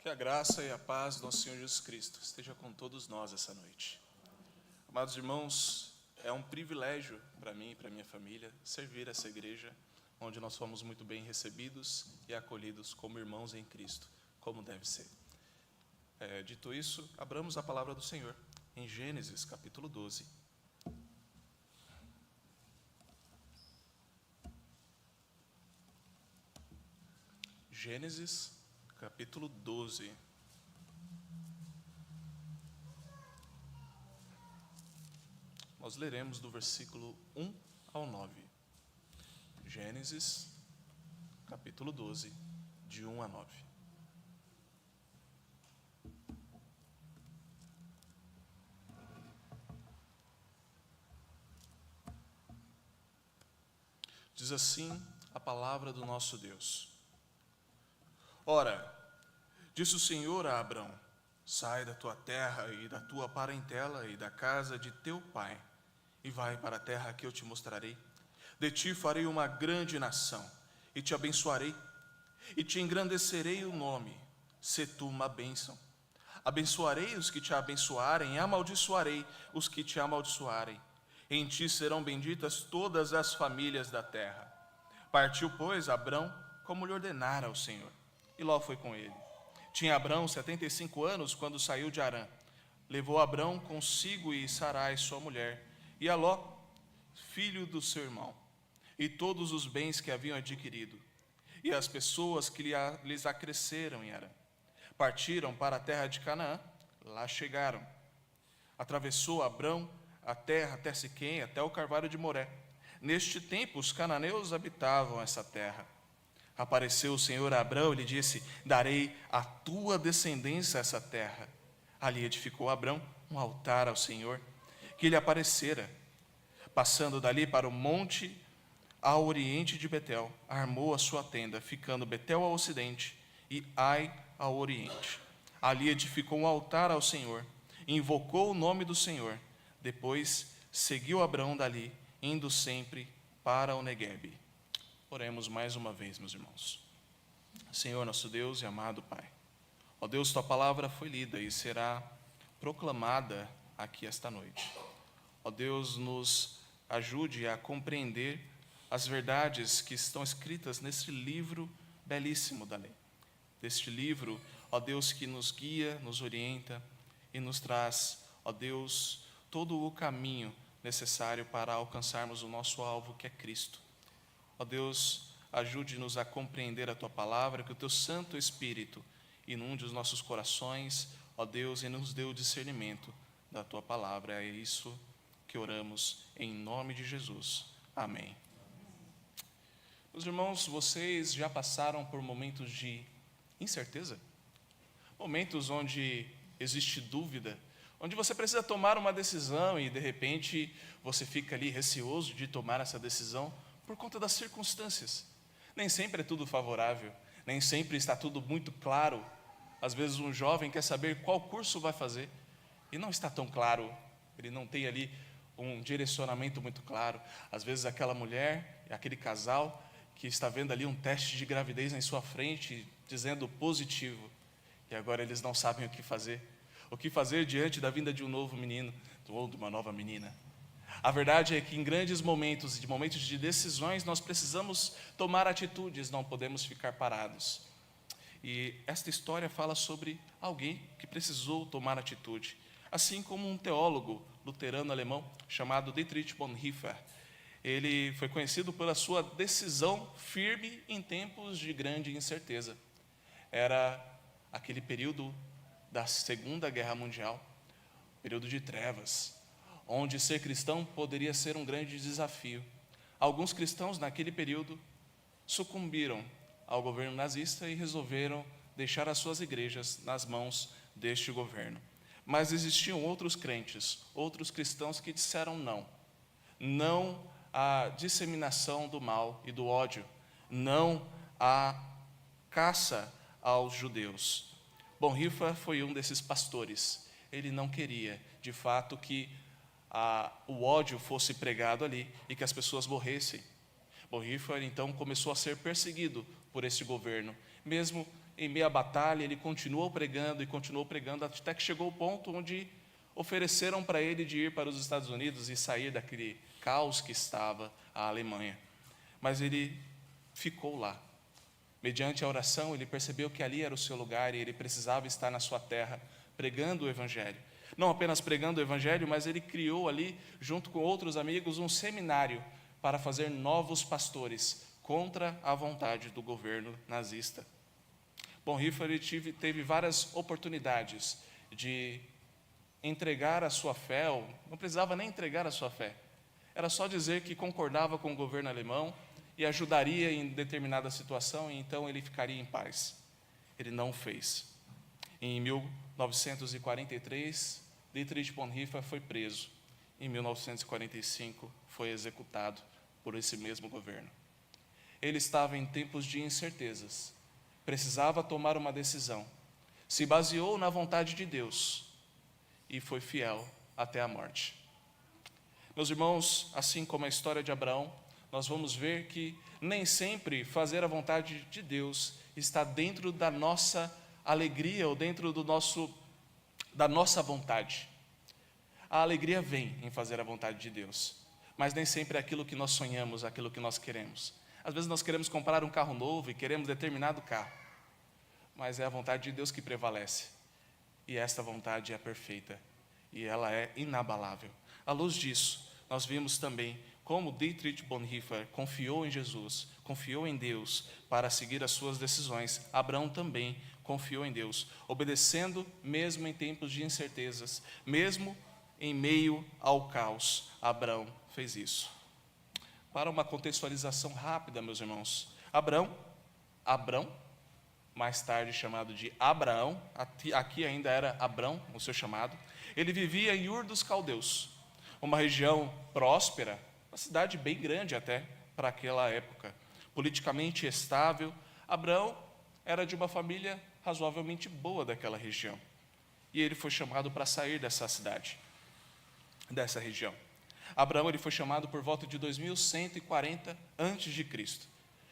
Que a graça e a paz do nosso Senhor Jesus Cristo esteja com todos nós essa noite. Amados irmãos, é um privilégio para mim e para minha família servir essa igreja, onde nós fomos muito bem recebidos e acolhidos como irmãos em Cristo, como deve ser. Dito isso, abramos a palavra do Senhor em Gênesis capítulo 12. Gênesis capítulo 12. Nós leremos do versículo 1 ao 9. Gênesis capítulo 12, de 1 a 9. Diz assim a palavra do nosso Deus. Ora, disse o Senhor a Abrão: sai da tua terra e da tua parentela e da casa de teu pai, e vai para a terra que eu te mostrarei. De ti farei uma grande nação, e te abençoarei, e te engrandecerei o nome, se tu uma bênção. Abençoarei os que te abençoarem, e amaldiçoarei os que te amaldiçoarem. Em ti serão benditas todas as famílias da terra. Partiu, pois, Abrão, como lhe ordenara o Senhor, e Ló foi com ele. Tinha Abrão 75 anos quando saiu de Harã. Levou Abrão consigo e Sarai, sua mulher, e a Ló, filho do seu irmão, e todos os bens que haviam adquirido, e as pessoas que lhes acresceram em Harã. Partiram para a terra de Canaã, lá chegaram. Atravessou Abrão a terra até Siquém, até o carvalho de Moré. Neste tempo os cananeus habitavam essa terra. Apareceu o Senhor a Abrão e lhe disse: darei à tua descendência essa terra. Ali edificou Abrão um altar ao Senhor, que lhe aparecera. Passando dali para o monte ao oriente de Betel, armou a sua tenda, ficando Betel ao ocidente e Ai ao oriente. Ali edificou um altar ao Senhor, invocou o nome do Senhor. Depois seguiu Abrão dali, indo sempre para o Neguebe. Oremos mais uma vez, meus irmãos. Senhor, nosso Deus e amado Pai, ó Deus, tua palavra foi lida e será proclamada aqui esta noite. Ó Deus, nos ajude a compreender as verdades que estão escritas neste livro belíssimo da lei. Deste livro, ó Deus, que nos guia, nos orienta e nos traz, ó Deus, todo o caminho necessário para alcançarmos o nosso alvo, que é Cristo. Ó Deus, ajude-nos a compreender a Tua palavra, que o Teu Santo Espírito inunde os nossos corações, ó Deus, e nos dê o discernimento da Tua palavra. É isso que oramos em nome de Jesus. Amém. Meus irmãos, vocês já passaram por momentos de incerteza? Momentos onde existe dúvida, onde você precisa tomar uma decisão e de repente você fica ali receoso de tomar essa decisão por conta das circunstâncias. Nem sempre é tudo favorável, nem sempre está tudo muito claro. Às vezes um jovem quer saber qual curso vai fazer e não está tão claro, ele não tem ali um direcionamento muito claro. Às vezes aquela mulher, aquele casal que está vendo ali um teste de gravidez em sua frente, dizendo positivo, e agora eles não sabem o que fazer diante da vinda de um novo menino ou de uma nova menina. A verdade é que em grandes momentos, de momentos de decisões, nós precisamos tomar atitudes, não podemos ficar parados. E esta história fala sobre alguém que precisou tomar atitude, assim como um teólogo luterano alemão chamado Dietrich Bonhoeffer. Ele foi conhecido pela sua decisão firme em tempos de grande incerteza. Era aquele período da Segunda Guerra Mundial, período de trevas, onde ser cristão poderia ser um grande desafio. Alguns cristãos naquele período sucumbiram ao governo nazista e resolveram deixar as suas igrejas nas mãos deste governo. Mas existiam outros crentes, outros cristãos que disseram não à disseminação do mal e do ódio, não à caça aos judeus. Bonhoeffer foi um desses pastores. Ele não queria, de fato, que o ódio fosse pregado ali e que as pessoas morressem. Bonhoeffer então começou a ser perseguido por esse governo, mesmo em meio à batalha, ele continuou pregando, até que chegou o ponto onde ofereceram para ele de ir para os Estados Unidos e sair daquele caos que estava a Alemanha. Mas ele ficou lá. Mediante a oração, ele percebeu que ali era o seu lugar e ele precisava estar na sua terra, pregando o Evangelho. Não apenas pregando o Evangelho, mas ele criou ali, junto com outros amigos, um seminário para fazer novos pastores contra a vontade do governo nazista. Bonhoeffer teve várias oportunidades de entregar a sua fé, ou não precisava nem entregar a sua fé, era só dizer que concordava com o governo alemão e ajudaria em determinada situação, e então ele ficaria em paz. Ele não fez. Em 1943, Dietrich Bonhoeffer foi preso. Em 1945, foi executado por esse mesmo governo. Ele estava em tempos de incertezas, precisava tomar uma decisão, se baseou na vontade de Deus e foi fiel até a morte. Meus irmãos, assim como a história de Abraão, nós vamos ver que nem sempre fazer a vontade de Deus está dentro da nossa alegria ou dentro da nossa vontade. A alegria vem em fazer a vontade de Deus, mas nem sempre é aquilo que nós sonhamos, aquilo que nós queremos. Às vezes nós queremos comprar um carro novo e queremos determinado carro, mas é a vontade de Deus que prevalece, e esta vontade é perfeita, e ela é inabalável. À luz disso, nós vimos também como Dietrich Bonhoeffer confiou em Jesus, confiou em Deus para seguir as suas decisões. Abraão também confiou em Deus, obedecendo mesmo em tempos de incertezas, mesmo em meio ao caos. Abraão fez isso. Para uma contextualização rápida, meus irmãos, Abrão, mais tarde chamado de Abraão, aqui ainda era Abrão, o seu chamado, ele vivia em Ur dos Caldeus, uma região próspera, uma cidade bem grande até para aquela época, politicamente estável. Abrão era de uma família razoavelmente boa daquela região, e ele foi chamado para sair dessa cidade, dessa região. Abraão ele foi chamado por volta de 2140 a.C.,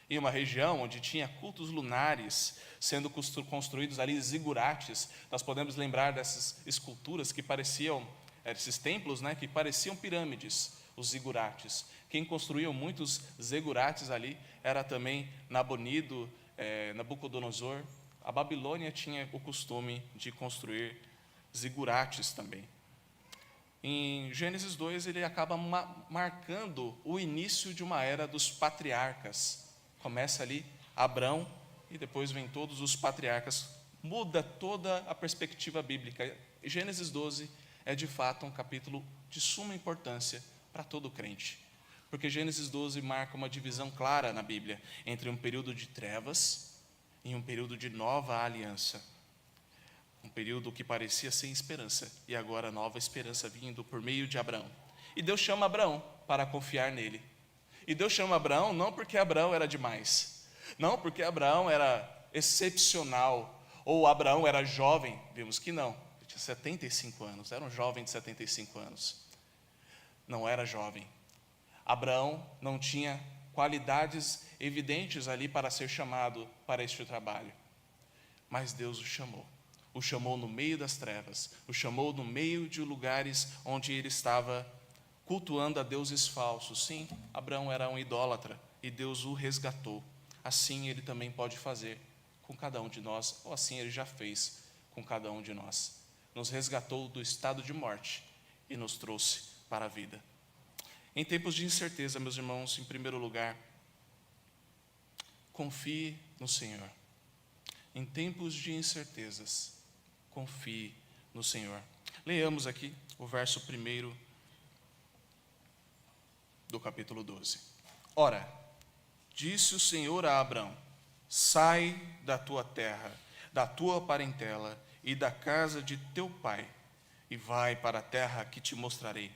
em uma região onde tinha cultos lunares sendo construídos ali, zigurates. Nós podemos lembrar dessas esculturas que pareciam, esses templos, que pareciam pirâmides, os zigurates. Quem construiu muitos zigurates ali era também Nabonido, Nabucodonosor. A Babilônia tinha o costume de construir zigurates também. Em Gênesis 2, ele acaba marcando o início de uma era dos patriarcas. Começa ali Abrão e depois vem todos os patriarcas. Muda toda a perspectiva bíblica. Gênesis 12 é de fato um capítulo de suma importância para todo crente, porque Gênesis 12 marca uma divisão clara na Bíblia entre um período de trevas e um período de nova aliança. Um período que parecia sem esperança, e agora nova esperança vindo por meio de Abraão. E Deus chama Abraão para confiar nele. E Deus chama Abraão não porque Abraão era demais, não porque Abraão era excepcional, ou Abraão era jovem. Vimos que não, ele tinha 75 anos, era um jovem de 75 anos. Não era jovem. Abraão não tinha qualidades evidentes ali para ser chamado para este trabalho, mas Deus o chamou. O chamou no meio das trevas, o chamou no meio de lugares onde ele estava cultuando a deuses falsos. Sim, Abraão era um idólatra e Deus o resgatou. Assim ele também pode fazer com cada um de nós, ou assim ele já fez com cada um de nós. Nos resgatou do estado de morte e nos trouxe para a vida. Em tempos de incerteza, meus irmãos, em primeiro lugar, confie no Senhor. Em tempos de incertezas, confie no Senhor. Leiamos aqui o verso 1 do capítulo 12. Ora, disse o Senhor a Abrão: sai da tua terra, da tua parentela e da casa de teu pai, e vai para a terra que te mostrarei.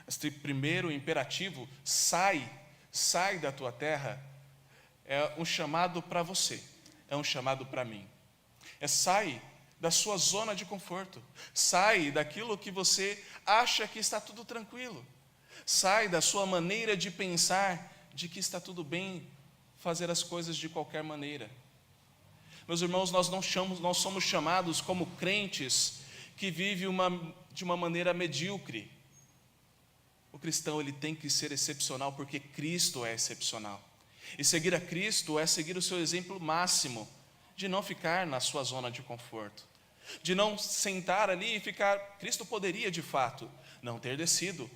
Este primeiro imperativo, sai da tua terra, é um chamado para você, é um chamado para mim. Sai da sua zona de conforto, sai daquilo que você acha que está tudo tranquilo, sai da sua maneira de pensar de que está tudo bem fazer as coisas de qualquer maneira. Meus irmãos, nós somos chamados como crentes que vivem de uma maneira medíocre. O cristão, ele tem que ser excepcional porque Cristo é excepcional. E seguir a Cristo é seguir o seu exemplo máximo, de não ficar na sua zona de conforto, de não sentar ali e ficar. Cristo poderia de fato não ter descido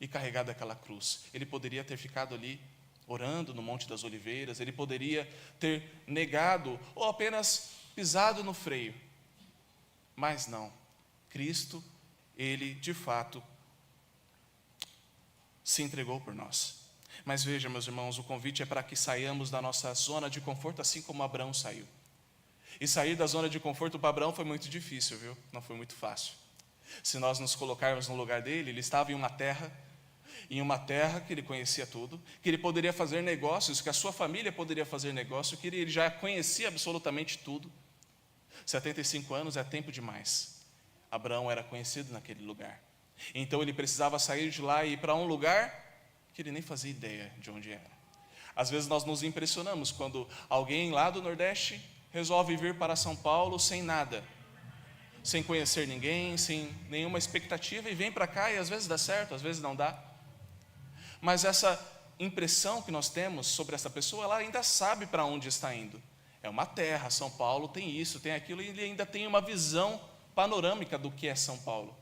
e carregado aquela cruz. Ele poderia ter ficado ali orando no Monte das Oliveiras, ele poderia ter negado ou apenas pisado no freio. Mas não, Cristo, ele de fato se entregou por nós. Mas veja, meus irmãos, o convite é para que saiamos da nossa zona de conforto, assim como Abraão saiu. E sair da zona de conforto para Abraão foi muito difícil, viu? Não foi muito fácil. Se nós nos colocarmos no lugar dele, ele estava em uma terra que ele conhecia tudo, que ele poderia fazer negócios, que a sua família poderia fazer negócio, que ele já conhecia absolutamente tudo. 75 anos é tempo demais. Abraão era conhecido naquele lugar. Então ele precisava sair de lá e ir para um lugar que ele nem fazia ideia de onde era. Às vezes nós nos impressionamos quando alguém lá do Nordeste resolve vir para São Paulo sem nada, sem conhecer ninguém, sem nenhuma expectativa, e vem para cá e às vezes dá certo, às vezes não dá. Mas essa impressão que nós temos sobre essa pessoa, ela ainda sabe para onde está indo. É uma terra, São Paulo tem isso, tem aquilo, e ele ainda tem uma visão panorâmica do que é São Paulo.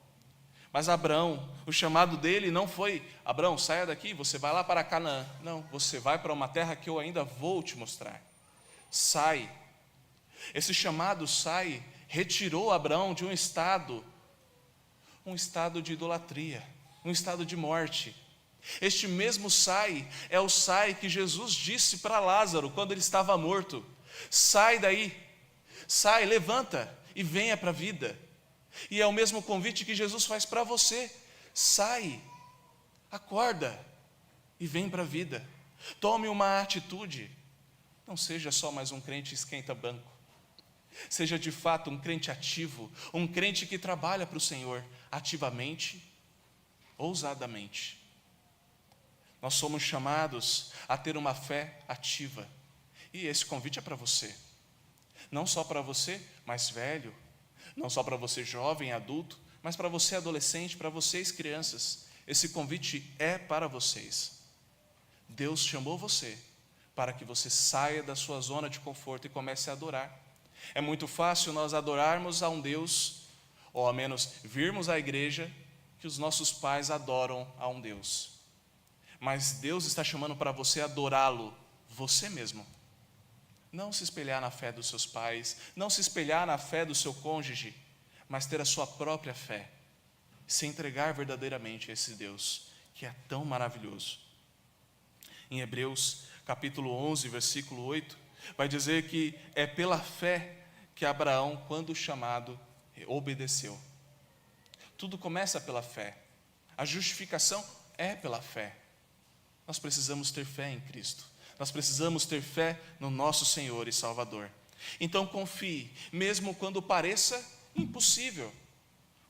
Mas Abraão, o chamado dele não foi: Abraão, saia daqui, você vai lá para Canaã. Não, você vai para uma terra que eu ainda vou te mostrar. Sai. Esse chamado sai retirou Abraão de um estado de idolatria, um estado de morte. Este mesmo sai é o sai que Jesus disse para Lázaro quando ele estava morto: sai daí, sai, levanta e venha para a vida. E é o mesmo convite que Jesus faz para você: sai, acorda e vem para a vida. Tome uma atitude. Não seja só mais um crente esquenta-banco. Seja de fato um crente ativo, um crente que trabalha para o Senhor ativamente, ousadamente. Nós somos chamados a ter uma fé ativa. E esse convite é para você. Não só para você mais velho, não só para você jovem, adulto, mas para você adolescente, para vocês crianças. Esse convite é para vocês. Deus chamou você para que você saia da sua zona de conforto e comece a adorar. É muito fácil nós adorarmos a um Deus, ou ao menos virmos à igreja, que os nossos pais adoram a um Deus. Mas Deus está chamando para você adorá-lo, você mesmo. Não se espelhar na fé dos seus pais, não se espelhar na fé do seu cônjuge, mas ter a sua própria fé, se entregar verdadeiramente a esse Deus, que é tão maravilhoso. Em Hebreus, capítulo 11, versículo 8, vai dizer que é pela fé que Abraão, quando chamado, obedeceu. Tudo começa pela fé. A justificação é pela fé. Nós precisamos ter fé em Cristo. Nós precisamos ter fé no nosso Senhor e Salvador. Então confie, mesmo quando pareça impossível.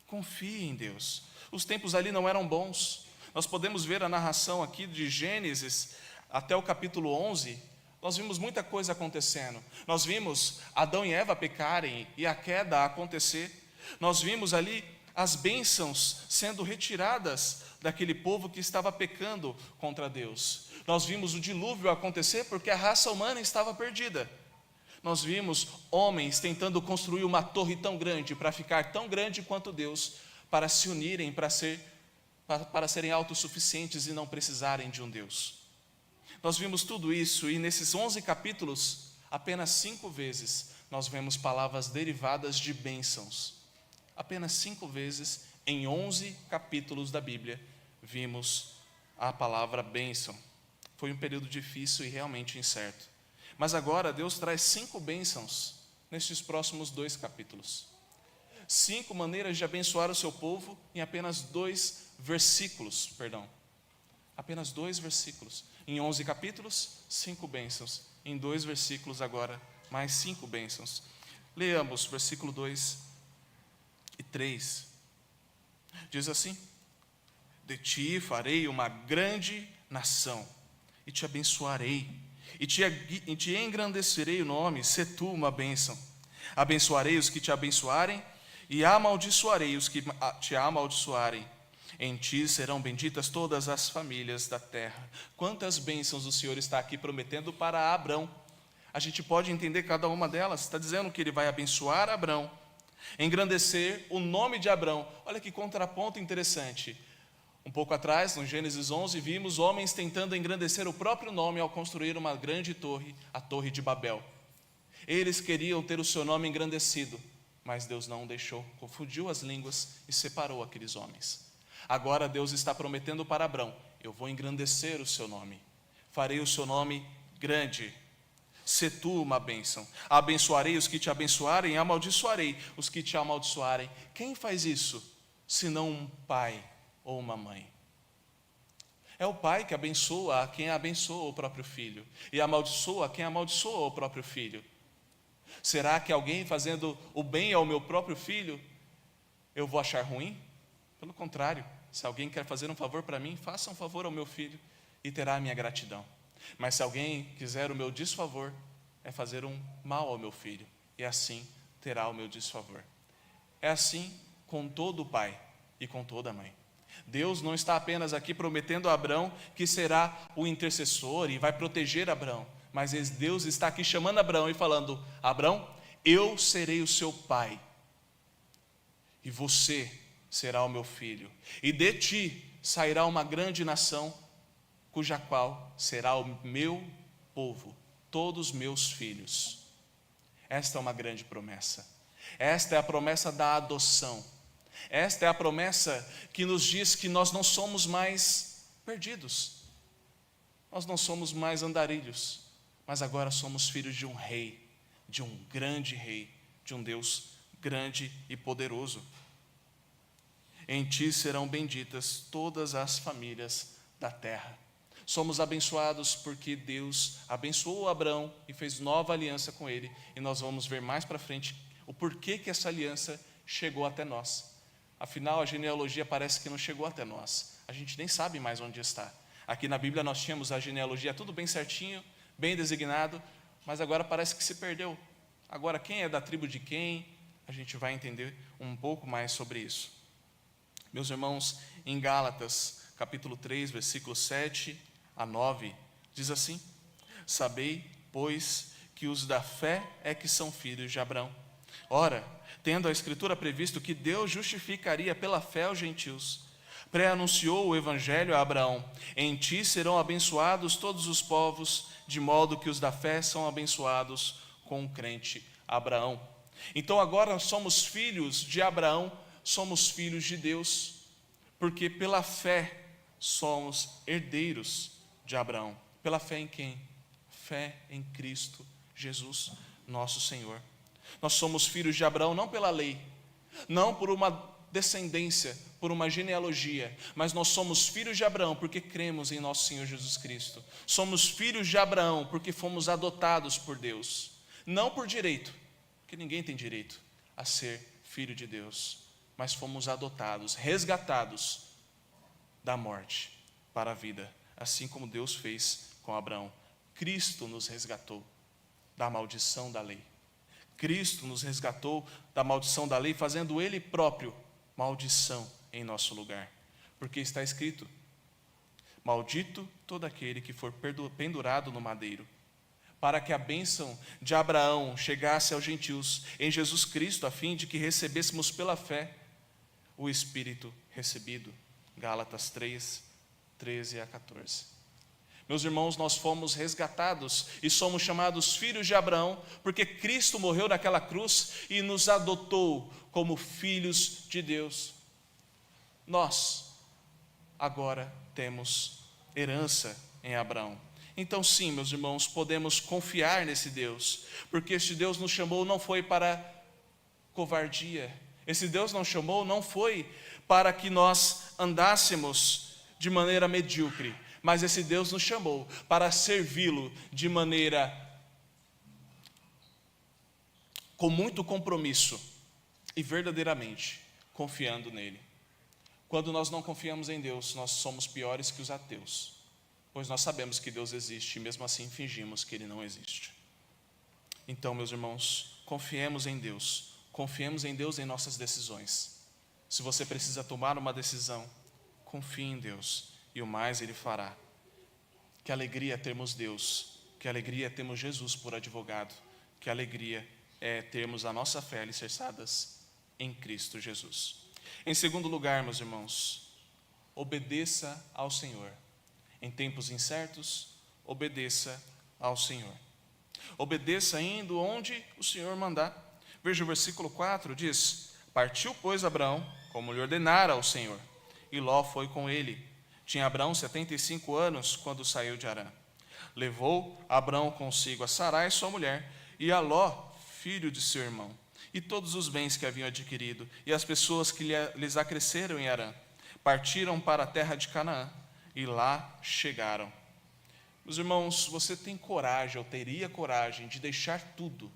Confie em Deus. Os tempos ali não eram bons. Nós podemos ver a narração aqui de Gênesis até o capítulo 11. Nós vimos muita coisa acontecendo. Nós vimos Adão e Eva pecarem e a queda acontecer. Nós vimos ali as bênçãos sendo retiradas daquele povo que estava pecando contra Deus. Nós vimos o dilúvio acontecer porque a raça humana estava perdida. Nós vimos homens tentando construir uma torre tão grande, para ficar tão grande quanto Deus, para se unirem, para serem autossuficientes e não precisarem de um Deus. Nós vimos tudo isso, e nesses 11 capítulos, apenas 5 vezes, nós vemos palavras derivadas de bênçãos. Apenas 5 vezes, em 11 capítulos da Bíblia, vimos a palavra bênção. Foi um período difícil e realmente incerto. Mas agora Deus traz 5 bênçãos nestes próximos 2 capítulos. 5 maneiras de abençoar o seu povo em apenas 2 versículos, Apenas 2 versículos. Em 11 capítulos, 5 bênçãos. Em 2 versículos agora, mais 5 bênçãos. Leamos versículo 2 e 3. Diz assim: de ti farei uma grande nação, e te abençoarei, e te engrandecerei o nome, sê tu uma bênção. Abençoarei os que te abençoarem, e amaldiçoarei os que te amaldiçoarem. Em ti serão benditas todas as famílias da terra. Quantas bênçãos o Senhor está aqui prometendo para Abrão. A gente pode entender cada uma delas. Está dizendo que ele vai abençoar Abrão, engrandecer o nome de Abrão. Olha que contraponto interessante. Um pouco atrás, no Gênesis 11, vimos homens tentando engrandecer o próprio nome ao construir uma grande torre, a Torre de Babel. Eles queriam ter o seu nome engrandecido, mas Deus não deixou, confundiu as línguas e separou aqueles homens. Agora Deus está prometendo para Abrão: eu vou engrandecer o seu nome, farei o seu nome grande, sê tu uma bênção. Abençoarei os que te abençoarem, amaldiçoarei os que te amaldiçoarem. Quem faz isso, senão um pai ou uma mãe? É o pai que abençoa a quem abençoa o próprio filho, e amaldiçoa a quem amaldiçoa o próprio filho. Será que alguém fazendo o bem ao meu próprio filho, eu vou achar ruim? Pelo contrário, se alguém quer fazer um favor para mim, faça um favor ao meu filho e terá a minha gratidão. Mas se alguém quiser o meu desfavor, é fazer um mal ao meu filho, e assim terá o meu desfavor. É assim com todo pai e com toda mãe. Deus não está apenas aqui prometendo a Abrão que será o intercessor e vai proteger Abrão, mas Deus está aqui chamando Abrão e falando: Abrão, eu serei o seu pai, e você será o meu filho, e de ti sairá uma grande nação, cuja qual será o meu povo, todos meus filhos. Esta é uma grande promessa. Esta é a promessa da adoção. Esta é a promessa que nos diz que nós não somos mais perdidos, nós não somos mais andarilhos, mas agora somos filhos de um rei, de um grande rei, de um Deus grande e poderoso. Em ti serão benditas todas as famílias da terra. Somos abençoados porque Deus abençoou Abrão e fez nova aliança com ele, e nós vamos ver mais para frente o porquê que essa aliança chegou até nós. Afinal, a genealogia parece que não chegou até nós. A gente nem sabe mais onde está. Aqui na Bíblia nós tínhamos a genealogia tudo bem certinho, bem designado, mas agora parece que se perdeu. Agora, quem é da tribo de quem? A gente vai entender um pouco mais sobre isso. Meus irmãos, em Gálatas, capítulo 3, versículos 7 a 9, diz assim: sabei, pois, que os da fé é que são filhos de Abraão. Ora, tendo a Escritura previsto que Deus justificaria pela fé os gentios, pré-anunciou o Evangelho a Abraão: em ti serão abençoados todos os povos, de modo que os da fé são abençoados com o crente Abraão. Então agora nós somos filhos de Abraão, somos filhos de Deus, porque pela fé somos herdeiros de Abraão. Pela fé em quem? Fé em Cristo Jesus, nosso Senhor. Nós somos filhos de Abraão não pela lei, não por uma descendência, por uma genealogia, mas nós somos filhos de Abraão porque cremos em nosso Senhor Jesus Cristo. Somos filhos de Abraão porque fomos adotados por Deus, não por direito, porque ninguém tem direito a ser filho de Deus, mas fomos adotados, resgatados da morte para a vida, assim como Deus fez com Abraão. Cristo nos resgatou da maldição da lei. Cristo nos resgatou da maldição da lei, fazendo Ele próprio maldição em nosso lugar. Porque está escrito: maldito todo aquele que for pendurado no madeiro, para que a bênção de Abraão chegasse aos gentios em Jesus Cristo, a fim de que recebêssemos pela fé o Espírito recebido. Gálatas 3, 13 a 14. Meus irmãos, nós fomos resgatados e somos chamados filhos de Abraão, porque Cristo morreu naquela cruz e nos adotou como filhos de Deus. Nós agora temos herança em Abraão. Então sim, meus irmãos, podemos confiar nesse Deus, porque este Deus nos chamou não foi para covardia, esse Deus nos chamou não foi para que nós andássemos de maneira medíocre, mas esse Deus nos chamou para servi-lo de maneira com muito compromisso e verdadeiramente confiando nele. Quando nós não confiamos em Deus, nós somos piores que os ateus. pois nós sabemos que Deus existe e mesmo assim fingimos que Ele não existe. Então, meus irmãos, confiemos em Deus em nossas decisões. Se você precisa tomar uma decisão, confie em Deus e o mais Ele fará. Que alegria termos Deus, que alegria termos Jesus por advogado, que alegria é termos a nossa fé alicerçadas em Cristo Jesus. Em segundo lugar, meus irmãos, obedeça ao Senhor. Em tempos incertos, obedeça ao Senhor. Obedeça indo onde o Senhor mandar. Veja o versículo 4, diz: Partiu, pois, Abraão, como lhe ordenara o Senhor, e Ló foi com ele. Tinha Abraão 75 anos quando saiu de Harã. Levou Abraão consigo a Sarai, sua mulher, e a Ló, filho de seu irmão, e todos os bens que haviam adquirido, e as pessoas que lhes acresceram em Harã. Partiram para a terra de Canaã, e lá chegaram. Meus irmãos, você tem coragem, ou teria coragem, de deixar tudo,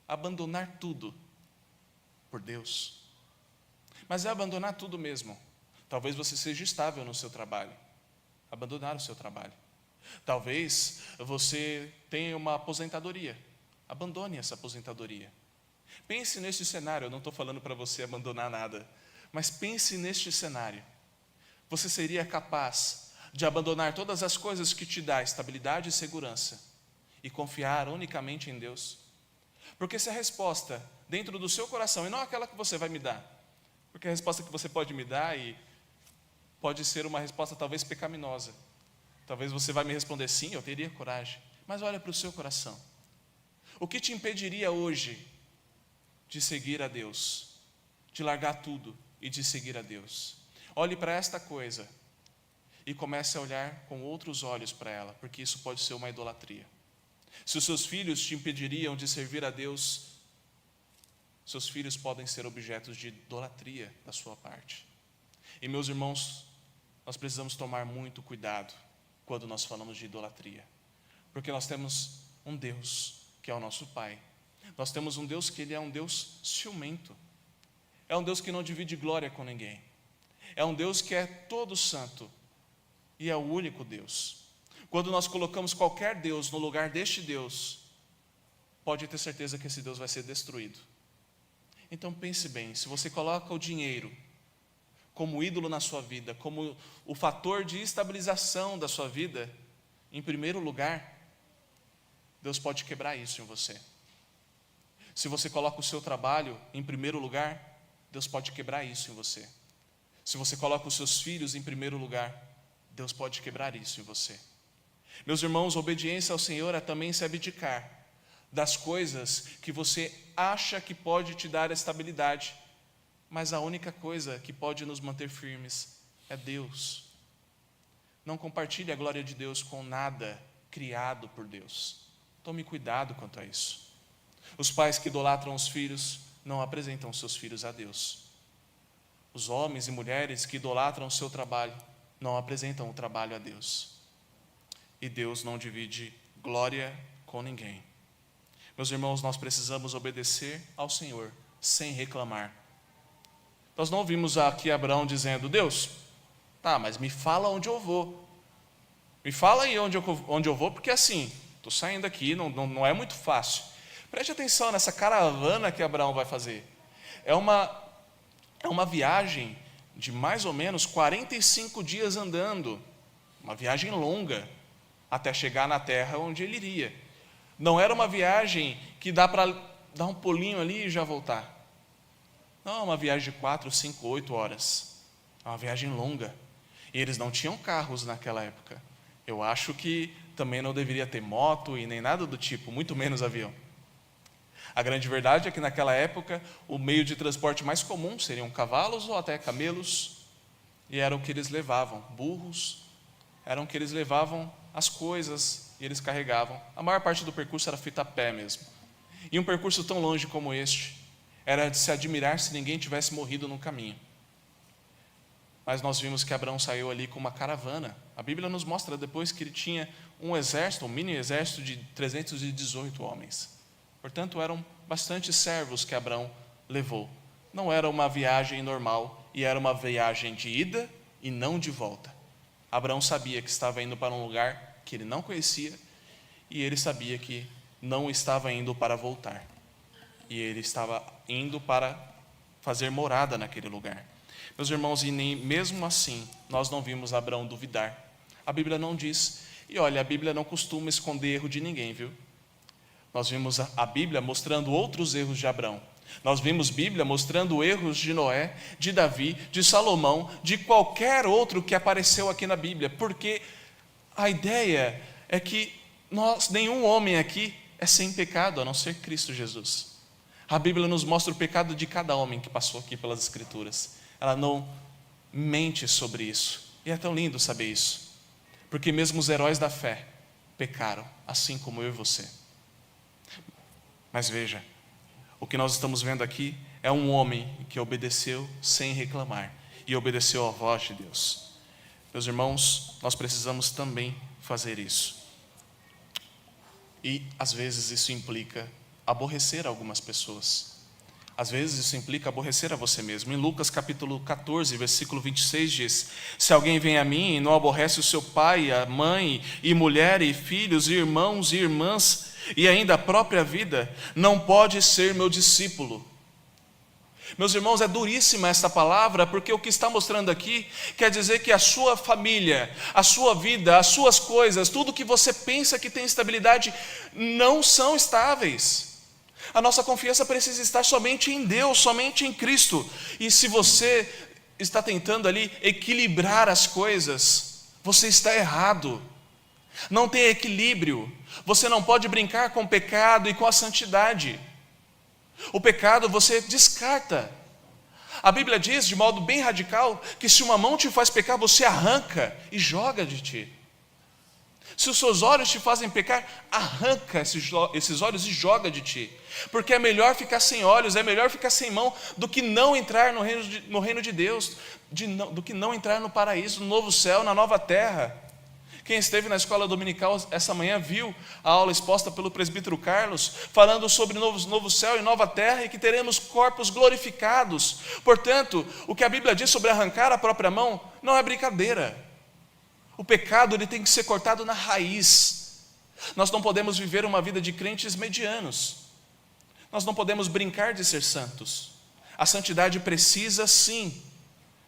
abandonar tudo, por Deus? Mas é abandonar tudo mesmo. Talvez você seja estável no seu trabalho. Abandonar o seu trabalho. Talvez você tenha uma aposentadoria. Abandone essa aposentadoria. Pense neste cenário. Eu não estou falando para você abandonar nada, mas pense neste cenário. Você seria capaz de abandonar todas as coisas que te dá estabilidade e segurança e confiar unicamente em Deus? Porque se a resposta dentro do seu coração, e não aquela que você vai me dar, porque a resposta que você pode me dar e pode ser uma resposta talvez pecaminosa. Talvez você vai me responder, sim, eu teria coragem. Mas olha para o seu coração. O que te impediria hoje de seguir a Deus? De largar tudo e de seguir a Deus? Olhe para esta coisa e comece a olhar com outros olhos para ela, porque isso pode ser uma idolatria. Se os seus filhos te impediriam de servir a Deus, seus filhos podem ser objetos de idolatria da sua parte. E, meus irmãos, nós precisamos tomar muito cuidado quando nós falamos de idolatria, porque nós temos um Deus que é o nosso Pai. Nós temos um Deus que Ele é um Deus ciumento. É um Deus que não divide glória com ninguém. É um Deus que é todo santo e é o único Deus. Quando nós colocamos qualquer Deus no lugar deste Deus, pode ter certeza que esse Deus vai ser destruído. Então pense bem, se você coloca o dinheiro como ídolo na sua vida, como o fator de estabilização da sua vida, em primeiro lugar, Deus pode quebrar isso em você. Se você coloca o seu trabalho em primeiro lugar, Deus pode quebrar isso em você. Se você coloca os seus filhos em primeiro lugar, Deus pode quebrar isso em você. Meus irmãos, obediência ao Senhor é também se abdicar das coisas que você acha que pode te dar estabilidade, mas a única coisa que pode nos manter firmes é Deus. Não compartilhe a glória de Deus com nada criado por Deus. Tome cuidado quanto a isso. Os pais que idolatram os filhos não apresentam seus filhos a Deus. Os homens e mulheres que idolatram o seu trabalho não apresentam o trabalho a Deus. E Deus não divide glória com ninguém. Meus irmãos, nós precisamos obedecer ao Senhor sem reclamar. Nós não ouvimos aqui Abraão dizendo, Deus, tá, mas me fala onde eu vou. Me fala aí onde eu vou, porque assim, estou saindo aqui, não é muito fácil. Preste atenção nessa caravana que Abraão vai fazer. É uma viagem de mais ou menos 45 dias andando. Uma viagem longa, até chegar na terra onde ele iria. Não era uma viagem que dá para dar um pulinho ali e já voltar. Não, é uma viagem de 4, 5, 8 horas. É uma viagem longa. E eles não tinham carros naquela época. Eu acho que também não deveria ter moto e nem nada do tipo, muito menos avião. A grande verdade é que naquela época o meio de transporte mais comum seriam cavalos ou até camelos. E eram o que eles levavam, burros, eram o que eles levavam as coisas e eles carregavam. A maior parte do percurso era feito a pé mesmo. E um percurso tão longe como este, era de se admirar se ninguém tivesse morrido no caminho. Mas nós vimos que Abraão saiu ali com uma caravana. A Bíblia nos mostra depois que ele tinha um exército, um mini exército de 318 homens. Portanto, eram bastante servos que Abraão levou. Não era uma viagem normal, e era uma viagem de ida e não de volta. Abraão sabia que estava indo para um lugar que ele não conhecia, e ele sabia que não estava indo para voltar. E ele estava indo para fazer morada naquele lugar. Meus irmãos, e nem mesmo assim, nós não vimos Abraão duvidar. A Bíblia não diz, e olha, a Bíblia não costuma esconder erro de ninguém, viu? Nós vimos a Bíblia mostrando outros erros de Abraão. Nós vimos a Bíblia mostrando erros de Noé, de Davi, de Salomão, de qualquer outro que apareceu aqui na Bíblia, porque a ideia é que nenhum homem aqui é sem pecado, a não ser Cristo Jesus. A Bíblia nos mostra o pecado de cada homem que passou aqui pelas Escrituras. Ela não mente sobre isso. E é tão lindo saber isso, porque mesmo os heróis da fé pecaram, assim como eu e você. Mas veja, o que nós estamos vendo aqui é um homem que obedeceu sem reclamar e obedeceu à voz de Deus. Meus irmãos, nós precisamos também fazer isso. E às vezes isso implica aborrecer algumas pessoas. Às vezes isso implica aborrecer a você mesmo. Em Lucas capítulo 14, versículo 26 diz: se alguém vem a mim e não aborrece o seu pai, a mãe, e mulher, e filhos, e irmãos e irmãs, e ainda a própria vida, não pode ser meu discípulo. Meus irmãos, é duríssima esta palavra, porque o que está mostrando aqui quer dizer que a sua família, a sua vida, as suas coisas, tudo que você pensa que tem estabilidade, não são estáveis. A nossa confiança precisa estar somente em Deus, somente em Cristo. E se você está tentando ali equilibrar as coisas, você está errado. Não tem equilíbrio. Você não pode brincar com o pecado e com a santidade. O pecado você descarta. A Bíblia diz de modo bem radical que se uma mão te faz pecar, você arranca e joga de ti. Se os seus olhos te fazem pecar, arranca esses olhos e joga de ti. Porque é melhor ficar sem olhos, é melhor ficar sem mão do que não entrar no reino de Deus, do que não entrar no paraíso, no novo céu, na nova terra. Quem esteve na escola dominical essa manhã viu a aula exposta pelo presbítero Carlos, falando sobre novo céu e nova terra, e que teremos corpos glorificados. Portanto, o que a Bíblia diz sobre arrancar a própria mão não é brincadeira. O pecado ele tem que ser cortado na raiz. Nós não podemos viver uma vida de crentes medianos. Nós não podemos brincar de ser santos. A santidade precisa sim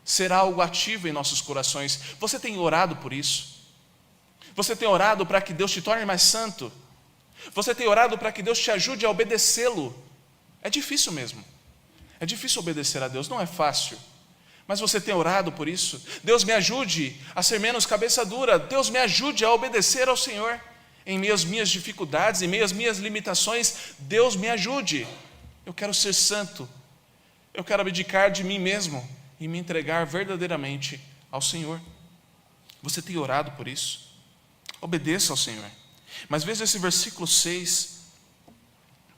ser algo ativo em nossos corações. Você tem orado por isso? Você tem orado para que Deus te torne mais santo? Você tem orado para que Deus te ajude a obedecê-lo? É difícil mesmo. É difícil obedecer a Deus, não é fácil. Mas você tem orado por isso? Deus me ajude a ser menos cabeça dura. Deus me ajude a obedecer ao Senhor. Em meio às minhas dificuldades, em meio às minhas limitações, Deus me ajude. Eu quero ser santo. Eu quero abdicar de mim mesmo e me entregar verdadeiramente ao Senhor. Você tem orado por isso? Obedeça ao Senhor. Mas veja esse versículo 6.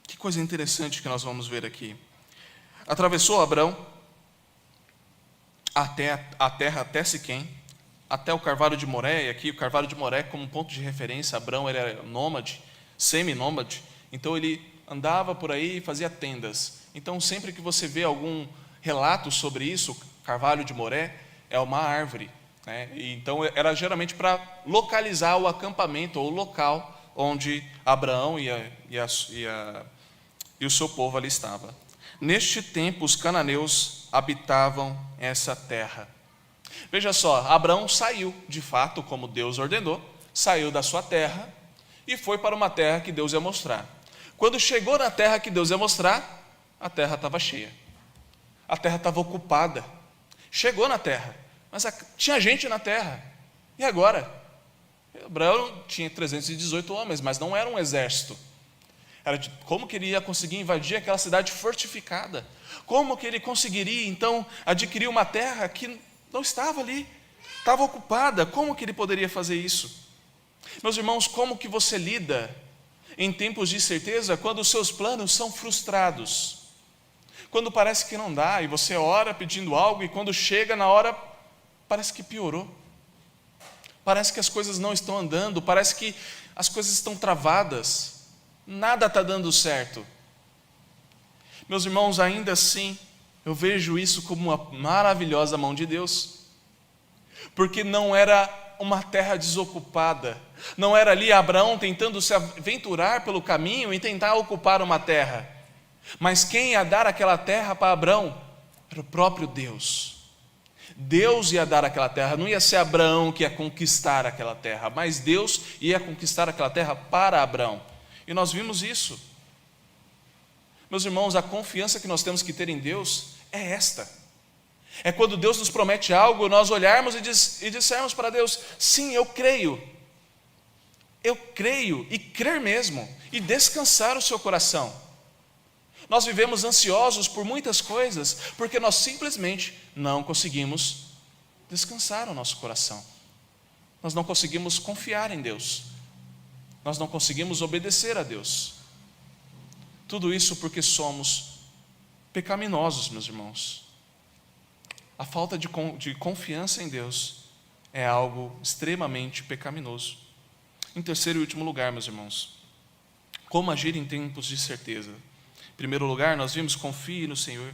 Que coisa interessante que nós vamos ver aqui. Atravessou Abrão a terra até Siquém, até o Carvalho de Moré. E aqui o Carvalho de Moré como um ponto de referência. Abrão era nômade, semi-nômade. Então ele andava por aí e fazia tendas. Então sempre que você vê algum relato sobre isso, Carvalho de Moré é uma árvore, né? Então era geralmente para localizar o acampamento ou o local onde Abraão e o seu povo ali estava. Neste tempo os cananeus habitavam essa terra. Veja só, Abraão saiu, de fato, como Deus ordenou, saiu da sua terra e foi para uma terra que Deus ia mostrar. Quando chegou na terra que Deus ia mostrar, a terra estava cheia. A terra estava ocupada. Chegou na terra, mas tinha gente na terra. E agora? Abraão tinha 318 homens, mas não era um exército. Como que ele ia conseguir invadir aquela cidade fortificada? Como que ele conseguiria, então, adquirir uma terra que não estava ali, estava ocupada? Como que ele poderia fazer isso? Meus irmãos, como que você lida em tempos de incerteza quando os seus planos são frustrados? Quando parece que não dá e você ora pedindo algo e quando chega na hora, parece que piorou. Parece que as coisas não estão andando, parece que as coisas estão travadas. Nada está dando certo. Meus irmãos, ainda assim, eu vejo isso como uma maravilhosa mão de Deus. Porque não era uma terra desocupada. Não era ali Abraão tentando se aventurar pelo caminho e tentar ocupar uma terra. Mas quem ia dar aquela terra para Abraão? Era o próprio Deus. Deus ia dar aquela terra, não ia ser Abraão que ia conquistar aquela terra, mas Deus ia conquistar aquela terra para Abraão. E nós vimos isso. Meus irmãos, a confiança que nós temos que ter em Deus é esta. É quando Deus nos promete algo, nós olharmos e dissermos para Deus: sim, eu creio, e crer mesmo, e descansar o seu coração. Nós vivemos ansiosos por muitas coisas, porque nós simplesmente não conseguimos descansar o nosso coração. Nós não conseguimos confiar em Deus. Nós não conseguimos obedecer a Deus. Tudo isso porque somos pecaminosos, meus irmãos. A falta de confiança em Deus é algo extremamente pecaminoso. Em terceiro e último lugar, meus irmãos, como agir em tempos de certeza? Em primeiro lugar, nós vimos: confie no Senhor.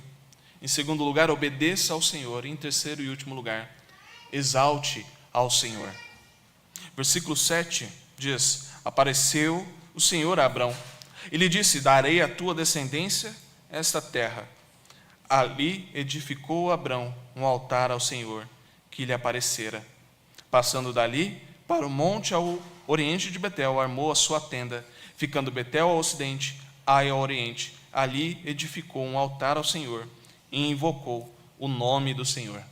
Em segundo lugar, obedeça ao Senhor. E em terceiro e último lugar, exalte ao Senhor. Versículo 7 diz: apareceu o Senhor a Abrão e lhe disse: darei à tua descendência esta terra. Ali edificou Abrão um altar ao Senhor que lhe aparecera. Passando dali para o monte ao oriente de Betel, armou a sua tenda, ficando Betel ao ocidente, Ai ao oriente. Ali edificou um altar ao Senhor e invocou o nome do Senhor.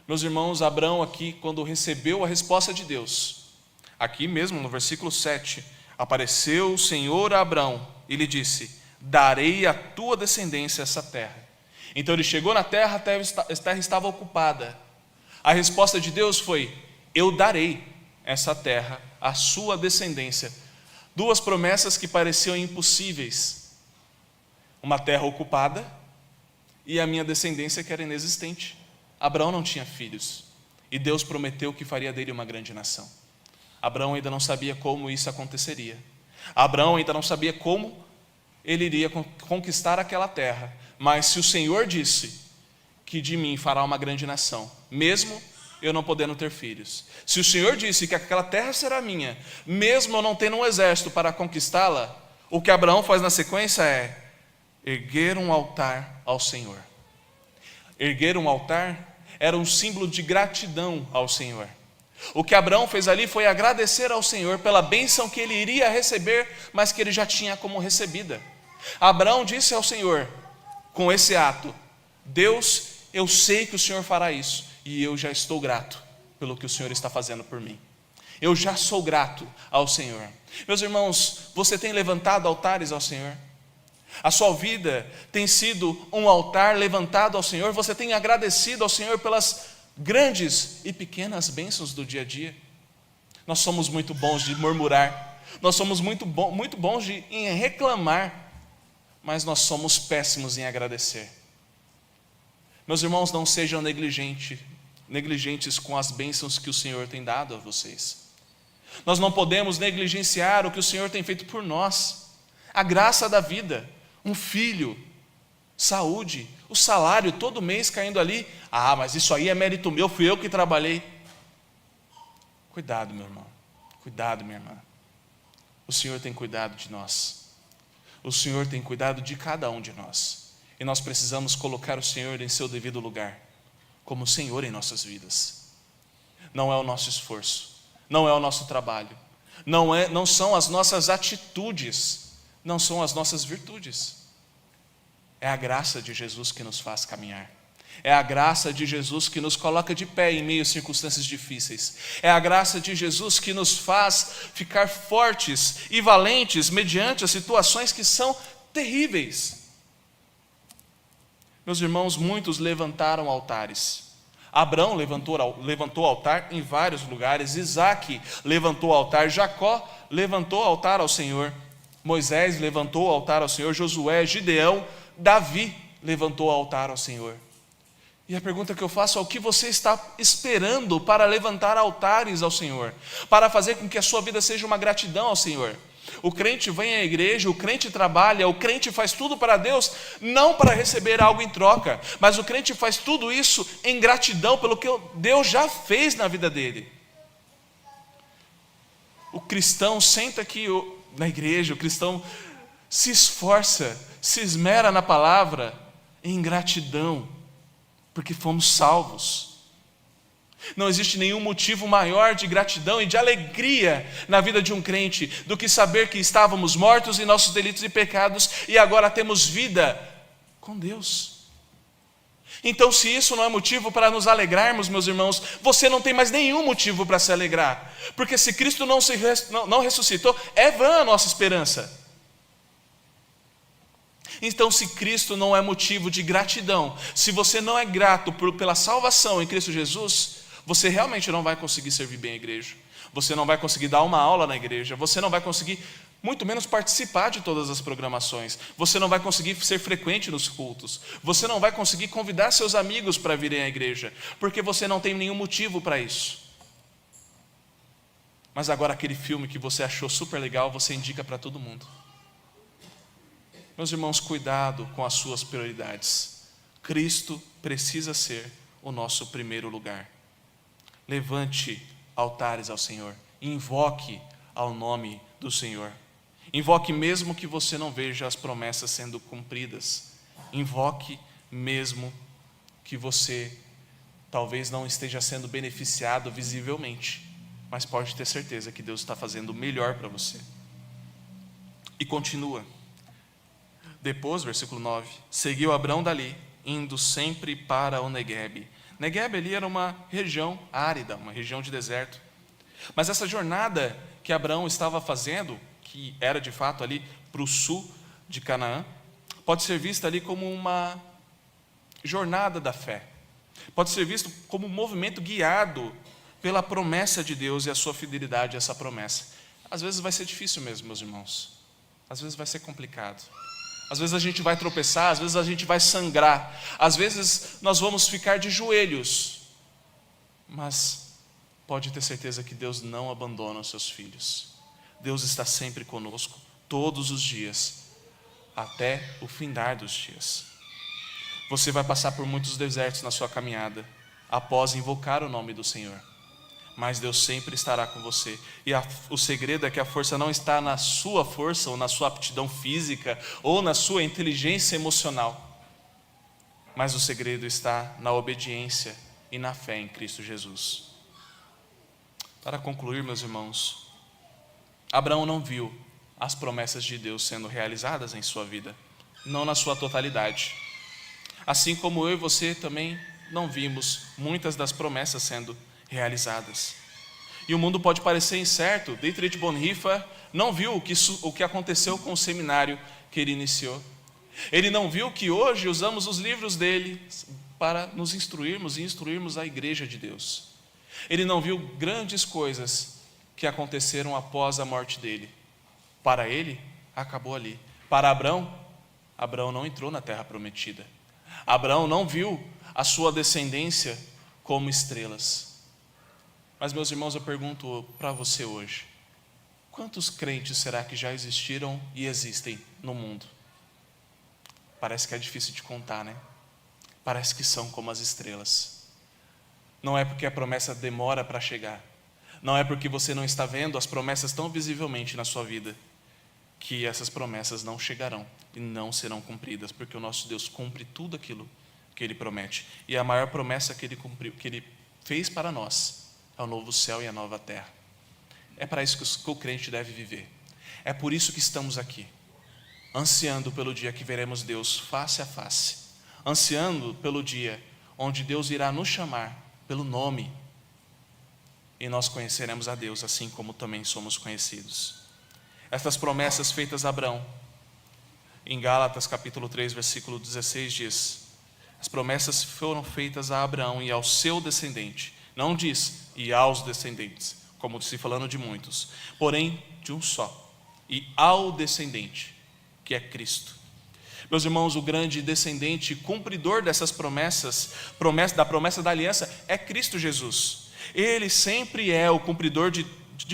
Meus irmãos, Abrão aqui, quando recebeu a resposta de Deus, aqui mesmo no versículo 7, apareceu o Senhor a Abrão e lhe disse: darei à tua descendência essa terra. Então ele chegou na terra, a terra estava ocupada. A resposta de Deus foi: eu darei essa terra à sua descendência. Duas promessas que pareciam impossíveis: uma terra ocupada e a minha descendência que era inexistente. Abraão não tinha filhos e Deus prometeu que faria dele uma grande nação. Abraão ainda não sabia como isso aconteceria. Abraão ainda não sabia como ele iria conquistar aquela terra. Mas se o Senhor disse que de mim fará uma grande nação, mesmo eu não podendo ter filhos, se o Senhor disse que aquela terra será minha, mesmo eu não tendo um exército para conquistá-la, o que Abraão faz na sequência é erguer um altar ao Senhor. Erguer um altar era um símbolo de gratidão ao Senhor. O que Abraão fez ali foi agradecer ao Senhor pela bênção que ele iria receber, mas que ele já tinha como recebida. Abraão disse ao Senhor, com esse ato: Deus, eu sei que o Senhor fará isso, e eu já estou grato pelo que o Senhor está fazendo por mim. Eu já sou grato ao Senhor. Meus irmãos, você tem levantado altares ao Senhor? A sua vida tem sido um altar levantado ao Senhor? Você tem agradecido ao Senhor pelas grandes e pequenas bênçãos do dia a dia? Nós somos muito bons de murmurar, nós somos muito bons em reclamar, mas nós somos péssimos em agradecer. Meus irmãos, não sejam negligentes com as bênçãos que o Senhor tem dado a vocês. Nós não podemos negligenciar o que o Senhor tem feito por nós. A graça da vida, um filho, saúde, o salário todo mês caindo ali. Ah, mas isso aí é mérito meu, fui eu que trabalhei. Cuidado, meu irmão, cuidado, minha irmã. O Senhor tem cuidado de nós. O Senhor tem cuidado de cada um de nós. E nós precisamos colocar o Senhor em seu devido lugar, como Senhor em nossas vidas. Não é o nosso esforço, não é o nosso trabalho, não são as nossas atitudes, não são as nossas virtudes. É a graça de Jesus que nos faz caminhar. É a graça de Jesus que nos coloca de pé em meio a circunstâncias difíceis. É a graça de Jesus que nos faz ficar fortes e valentes mediante as situações que são terríveis. Meus irmãos, muitos levantaram altares. Abraão levantou altar em vários lugares. Isaac levantou altar. Jacó levantou altar ao Senhor. Moisés levantou altar ao Senhor. Josué, Gideão, Davi levantou altar ao Senhor. E a pergunta que eu faço é: o que você está esperando para levantar altares ao Senhor? Para fazer com que a sua vida seja uma gratidão ao Senhor? O crente vem à igreja, o crente trabalha, o crente faz tudo para Deus, não para receber algo em troca, mas o crente faz tudo isso em gratidão pelo que Deus já fez na vida dele. O cristão senta aqui na igreja, o cristão se esforça, se esmera na palavra em gratidão, porque fomos salvos. Não existe nenhum motivo maior de gratidão e de alegria na vida de um crente do que saber que estávamos mortos em nossos delitos e pecados e agora temos vida com Deus. Então, se isso não é motivo para nos alegrarmos, meus irmãos, você não tem mais nenhum motivo para se alegrar, porque se Cristo não ressuscitou, é vã a nossa esperança. Então, se Cristo não é motivo de gratidão, se você não é grato pela salvação em Cristo Jesus, você realmente não vai conseguir servir bem a igreja, você não vai conseguir dar uma aula na igreja, você não vai conseguir, muito menos participar de todas as programações, você não vai conseguir ser frequente nos cultos, você não vai conseguir convidar seus amigos para virem à igreja, porque você não tem nenhum motivo para isso. Mas agora aquele filme que você achou super legal, você indica para todo mundo. Meus irmãos, cuidado com as suas prioridades. Cristo precisa ser o nosso primeiro lugar. Levante altares ao Senhor, invoque ao nome do Senhor. Invoque mesmo que você não veja as promessas sendo cumpridas. Invoque mesmo que você talvez não esteja sendo beneficiado visivelmente, mas pode ter certeza que Deus está fazendo o melhor para você. E continua. Depois, versículo 9, seguiu Abrão dali, indo sempre para o Neguebe. Neguebe ali era uma região árida, uma região de deserto. Mas essa jornada que Abraão estava fazendo, que era de fato ali para o sul de Canaã, pode ser vista ali como uma jornada da fé. Pode ser visto como um movimento guiado pela promessa de Deus e a sua fidelidade a essa promessa. Às vezes vai ser difícil mesmo, meus irmãos. Às vezes vai ser complicado. Às vezes a gente vai tropeçar, às vezes a gente vai sangrar, às vezes nós vamos ficar de joelhos, mas pode ter certeza que Deus não abandona os seus filhos. Deus está sempre conosco, todos os dias, até o findar dos dias. Você vai passar por muitos desertos na sua caminhada, após invocar o nome do Senhor. Mas Deus sempre estará com você. E o segredo é que a força não está na sua força, ou na sua aptidão física, ou na sua inteligência emocional. Mas o segredo está na obediência e na fé em Cristo Jesus. Para concluir, meus irmãos, Abraão não viu as promessas de Deus sendo realizadas em sua vida, não na sua totalidade. Assim como eu e você também não vimos muitas das promessas sendo realizadas. E o mundo pode parecer incerto. Dietrich Bonhoeffer não viu o que aconteceu com o seminário que ele iniciou. Ele não viu que hoje usamos os livros dele para nos instruirmos e instruirmos a igreja de Deus. Ele não viu grandes coisas que aconteceram após a morte dele. Para ele, acabou ali. Para Abraão, Abraão não entrou na terra prometida. Abraão não viu a sua descendência como estrelas. Mas, meus irmãos, eu pergunto para você hoje, quantos crentes será que já existiram e existem no mundo? Parece que é difícil de contar, né? Parece que são como as estrelas. Não é porque a promessa demora para chegar, não é porque você não está vendo as promessas tão visivelmente na sua vida, que essas promessas não chegarão e não serão cumpridas, porque o nosso Deus cumpre tudo aquilo que Ele promete. E a maior promessa que Ele fez para nós é o novo céu e a nova terra. É para isso que o crente deve viver. É por isso que estamos aqui, ansiando pelo dia que veremos Deus face a face, ansiando pelo dia onde Deus irá nos chamar pelo nome e nós conheceremos a Deus assim como também somos conhecidos. Estas promessas feitas a Abraão, em Gálatas capítulo 3, versículo 16 diz: as promessas foram feitas a Abraão e ao seu descendente. Não diz, e aos descendentes, como se falando de muitos, porém de um só, e ao descendente, que é Cristo. Meus irmãos, o grande descendente, cumpridor dessas promessas, da promessa da aliança, é Cristo Jesus. Ele sempre é o cumpridor de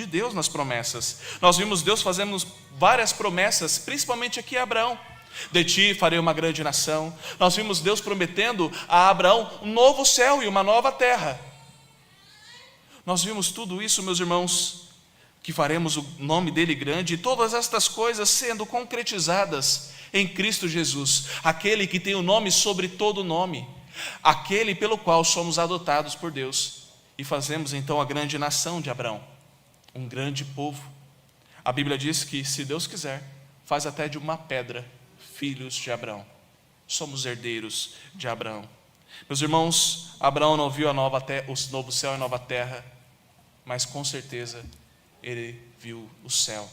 Deus nas promessas. Nós vimos Deus fazendo várias promessas, principalmente aqui a Abraão. De ti farei uma grande nação. Nós vimos Deus prometendo a Abraão um novo céu e uma nova terra. Nós vimos tudo isso, meus irmãos, que faremos o nome dele grande, e todas estas coisas sendo concretizadas em Cristo Jesus, aquele que tem o nome sobre todo nome, aquele pelo qual somos adotados por Deus, e fazemos então a grande nação de Abraão, um grande povo. A Bíblia diz que, se Deus quiser, faz até de uma pedra filhos de Abraão. Somos herdeiros de Abraão. Meus irmãos, Abraão não viu o novo céu e a nova terra, mas com certeza ele viu o céu.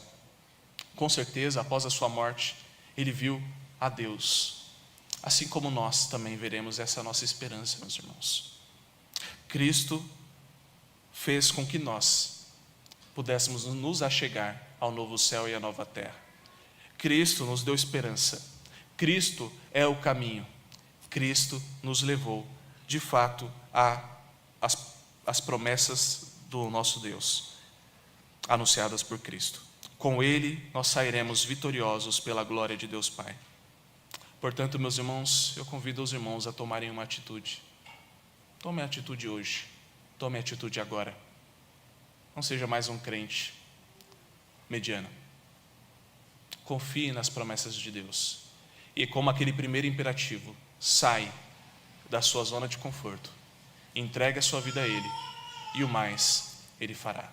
Com certeza, após a sua morte, ele viu a Deus. Assim como nós também veremos, essa nossa esperança, meus irmãos. Cristo fez com que nós pudéssemos nos achegar ao novo céu e à nova terra. Cristo nos deu esperança. Cristo é o caminho. Cristo nos levou, de fato, às promessas do nosso Deus, anunciadas por Cristo. Com Ele, nós sairemos vitoriosos pela glória de Deus Pai. Portanto, meus irmãos, eu convido os irmãos a tomarem uma atitude. Tome a atitude hoje. Tome a atitude agora. Não seja mais um crente mediano. Confie nas promessas de Deus. E como aquele primeiro imperativo, sai da sua zona de conforto. Entregue a sua vida a Ele. E o mais Ele fará.